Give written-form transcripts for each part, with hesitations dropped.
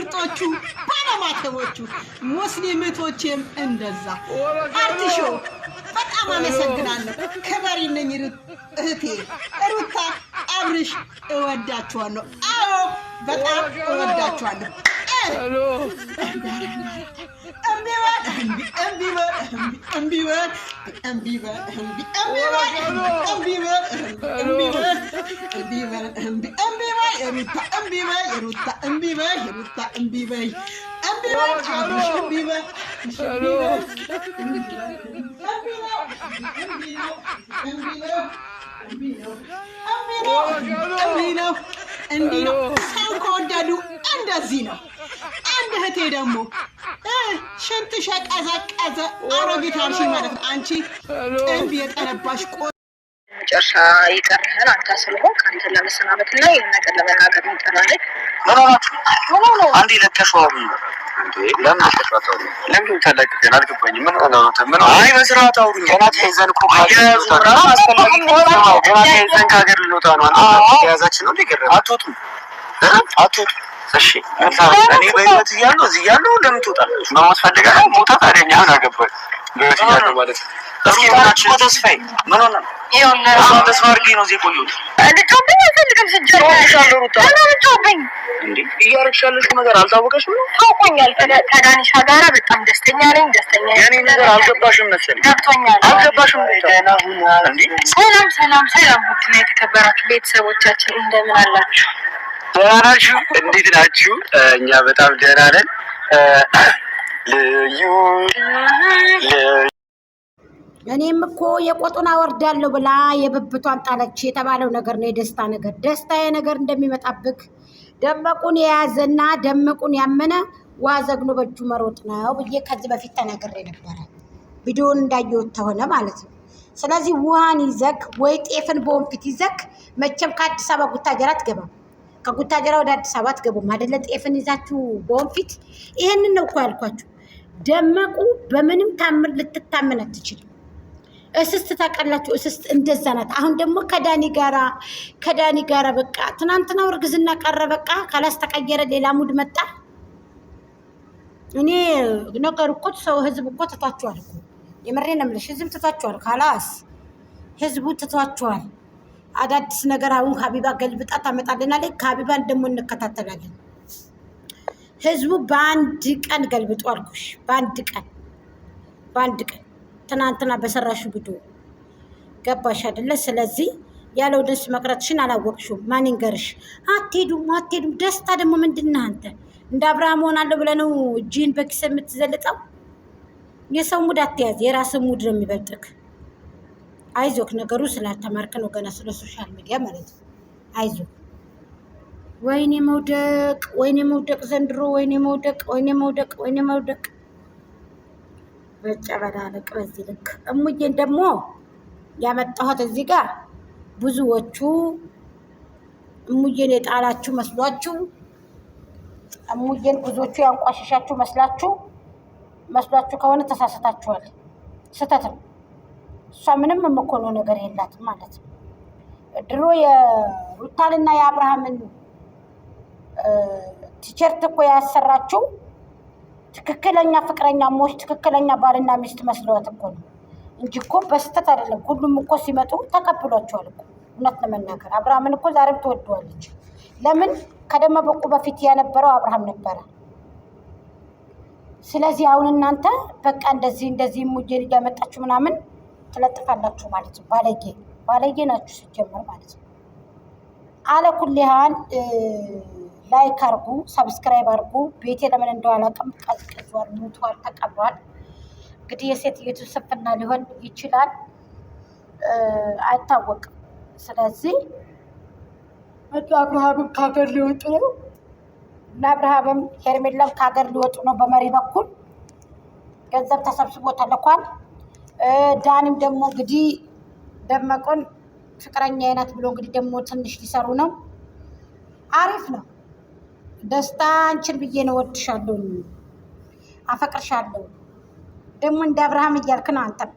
ምርጦቹ ባለማተቦቹ ሙስሊምቶችም እንደዛ አርቲሾ በጣም አመሰግናለሁ። ክበሪልኝ እህቴ ሩታ አብርሽ እወዳችኋለሁ። አዎ በጣም እወዳችኋለሁ። እንዲህ ነው ሰው ከወደዱ እንደዚህ ነው። አንድ እህቴ ደግሞ ሽንትሽ ቀዘቀዘ አሮጊት አልሽኝ ማለት ነው። አንቺ ጥንብ የጠነባሽ መጨረሻ ይቀርህን አንተ ስለሆንክ አንተን ለመሰናበት እና ይህን ነገር ለመናገር ይጠራለች። አንዴ ለቀሽዋል እንዴ? ለምን ተለቅቀን አልገባኝም። ምን ሆነ? አይ መስራት አውሩኝ። ገና ተይዘን እኮ ገና ከሀገር ልንወጣ ነው። ተያዛችን ነው እንዲገረም አትወጡም። እሺ እኔ በህይወት እያለሁ እዚህ እያለሁ ለምን ትወጣለች? መሞት ፈልጋለሁ። ሞታ ታዲያ እኛ ምን አገባኝ? በህይወት እያለሁ ማለት ነው። እስኪ ተስፋዬ ምን ሆነ? ይኸውልህ ተስፋ አድርጌ ነው እዚህ የቆየሁት። ልትጮብኝ አልፈልግም። ስትጀምር ሩታ ልትጮብኝ እንዴ እያደረግሽ ያለሽው ነገር አልታወቀሽም ነው? ታውቆኛል። ከዳኒሻ ጋራ በጣም ደስተኛ ነኝ። የኔ ነገር አልገባሽም መሰለኝ። ገብቶኛል። አልገባሽም እንዴ? ሰላም ውድና የተከበራችሁ ቤተሰቦቻችን እንደምን አላችሁ? ደህና ናችሁ? እንዴት ናችሁ? እኛ በጣም ደህና ነን። ልዩ እኔም እኮ የቆጡን አወርዳለሁ ብላ የብብቷን ጣለች የተባለው ነገር ነው የደስታ ነገር። ደስታዬ ነገር እንደሚመጣብክ ደመቁን የያዘና ደመቁን ያመነ ዋዘግኖ በእጁ መሮጥ ነው ብዬ ከዚህ በፊት ተናግሬ ነበረ። ቪዲዮውን እንዳየሁት ተሆነ ማለት ነው። ስለዚህ ውሃን ይዘክ ወይ ጤፍን በወንፊት ይዘክ መቼም ከአዲስ አበባ ጉታጀራ አትገባም። ከጉታጀራ ወደ አዲስ አበባ አትገቡም አይደለ? ጤፍን ይዛችሁ በወንፊት። ይሄንን ነው እኮ ያልኳችሁ። ደመቁ በምንም ታምር ልትታመን አትችልም። እስስት ታውቃላችሁ፣ እስስት እንደዛ ናት። አሁን ደግሞ ከዳኒ ጋራ በቃ ትናንትና እርግዝና ቀረ። በቃ ካላስተቀየረ ሌላ ሙድ መጣ። እኔ ነገር እኮ ሰው ህዝብ እኮ ትቷቸዋል እኮ የምሬን ነው የምልሽ። ህዝብ ትቷቸዋል። ካላስ ህዝቡ ትቷቸዋል። አዳዲስ ነገር አሁን ሀቢባ ገልብጣ ታመጣልናለች። ከሀቢባን ደግሞ እንከታተላለን። ህዝቡ በአንድ ቀን ገልብጦ አልኩሽ። በአንድ ቀን ትናንትና በሰራሹ ቪዲዮ ገባሽ አይደለ? ስለዚህ ያለው ደስ መቅረትሽን አላወቅሽም። ማን ይንገርሽ? አትሄዱም። ደስታ ደግሞ ምንድን ነህ አንተ? እንደ አብርሃም ሆናለሁ ብለህ ነው እጅህን በኪስ የምትዘልቀው? የሰው ሙድ አትያዝ፣ የራስህ ሙድ ነው የሚበልጥክ። አይዞክ፣ ነገሩ ስላልተማርክ ነው ገና ስለ ሶሻል ሚዲያ ማለት ነው። አይዞክ። ወይኔ መውደቅ ዘንድሮ፣ ወይኔ መውደቅ በጨበላለቅ በዚህ ልክ። እሙዬን ደግሞ ያመጣኋት እዚህ ጋር ብዙዎቹ እሙዬን የጣላችሁ መስሏችሁ፣ እሙዬን ብዙዎቹ ያንቋሸሻችሁ መስሏችሁ ከሆነ ተሳስታችኋል። ስህተት ነው። እሷ ምንም የምኮነው ነገር የላትም ማለት ነው። ድሮ የሩታንና የአብርሃምን ቲሸርት እኮ ያሰራችው ትክክለኛ ፍቅረኛሞች ትክክለኛ ባልና ሚስት መስለዋት እኮ ነው እንጂ እኮ በስተት አይደለም። ሁሉም እኮ ሲመጡ ተቀብሏቸዋል እኮ። እውነት ለመናገር አብርሃምን እኮ ዛሬም ትወደዋለች። ለምን? ከደመቁ በፊት የነበረው አብርሃም ነበረ። ስለዚህ አሁን እናንተ በቃ እንደዚህ ሙጄን እያመጣችሁ ምናምን ትለጥፋላችሁ ማለት ነው። ባለጌ ናችሁ ሲጀመር ማለት ነው። አለኩልሃን ላይክ አርጉ፣ ሰብስክራይብ አርጉ። ቤቴ ለምን እንደው አላውቅም፣ ቀዝቅዟል፣ ሙቷል፣ ተቀብሯል። እንግዲህ የሴትዮቱ ስፍና ሊሆን ይችላል፣ አይታወቅም። ስለዚህ አብርሃምም ከሀገር ሊወጡ ነው እና አብርሃምም ሄርሜላም ከሀገር ሊወጡ ነው። በመሪ በኩል ገንዘብ ተሰብስቦ ተልኳል። ዳኒም ደግሞ እንግዲህ ደመቁን ፍቅረኛ አይነት ብሎ እንግዲህ ደግሞ ትንሽ ሊሰሩ ነው። አሪፍ ነው። ደስታ አንቺን ብዬ ነው። ወድሻለሁ፣ አፈቅርሻለሁ። ደግሞ እንደ አብርሃም እያልክ ነው አንተም።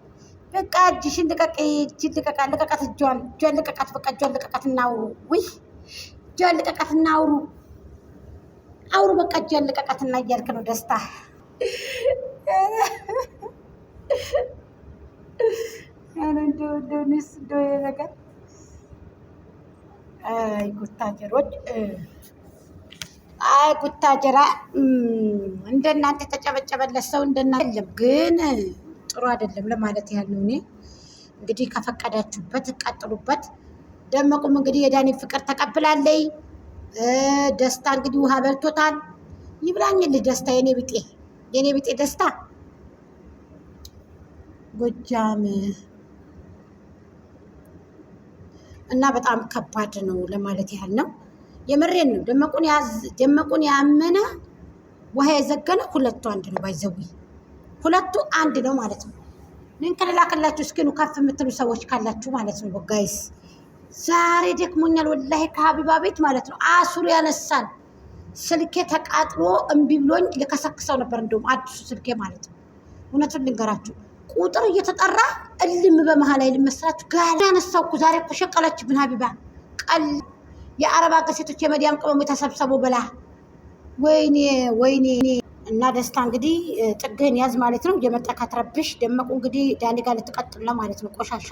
በቃ እጅሽን ልቀቅ፣ ልቀቃት፣ እጇን ልቀቃት፣ በቃ እጇን ልቀቃት፣ እናውሩ። ውይ እጇን ልቀቃት፣ እናውሩ። አውሩ በቃ እጅ ልቀቃትና እያልክ ነው ደስታ። እንደው ነገር ጉታጀሮች ጉታጀራ እንደናንተ ተጨበጨበለት ሰው እንደናንተ የለም። ግን ጥሩ አይደለም ለማለት ያህል ነው። እኔ እንግዲህ ከፈቀዳችሁበት ቀጥሉበት። ደመቁም እንግዲህ የዳኒ ፍቅር ተቀብላለይ። ደስታ እንግዲህ ውሃ በልቶታል። ይብላኝልህ ደስታ የኔ ቢጤ ደስታ ጎጃም እና በጣም ከባድ ነው ለማለት ያህል ነው። የምሬን ነው። ደመቁን ያመነ ውሃ የዘገነ ሁለቱ አንድ ነው። ባይዘዊ ሁለቱ አንድ ነው ማለት ነው። ምን ከላከላችሁ እስኪኑ ከፍ የምትሉ ሰዎች ካላችሁ ማለት ነው። ጋይስ ዛሬ ደክሞኛል ወላሂ ከሀቢባ ቤት ማለት ነው። አሱር ያነሳል ስልኬ ተቃጥሎ እምቢ ብሎኝ ልከሰክሰው ነበር። እንደውም አዲሱ ስልኬ ማለት ነው። እውነቱን ልንገራችሁ ቁጥር እየተጠራ እልም በመሃል ላይ ልመስላችሁ ጋር ያነሳው እኮ ዛሬ እኮ ሸቀለችብን ሀቢባ ቀል የአረብ ሀገር ሴቶች የመዲያም ቅመሙ የተሰብሰቡ ብላ ወይኔ እና ደስታ እንግዲህ ጥግህን ያዝ ማለት ነው። እየመጣ ካትረብሽ ደመቁ እንግዲህ ዳኒ ጋር ልትቀጥል ነው ማለት ነው። ቆሻሻ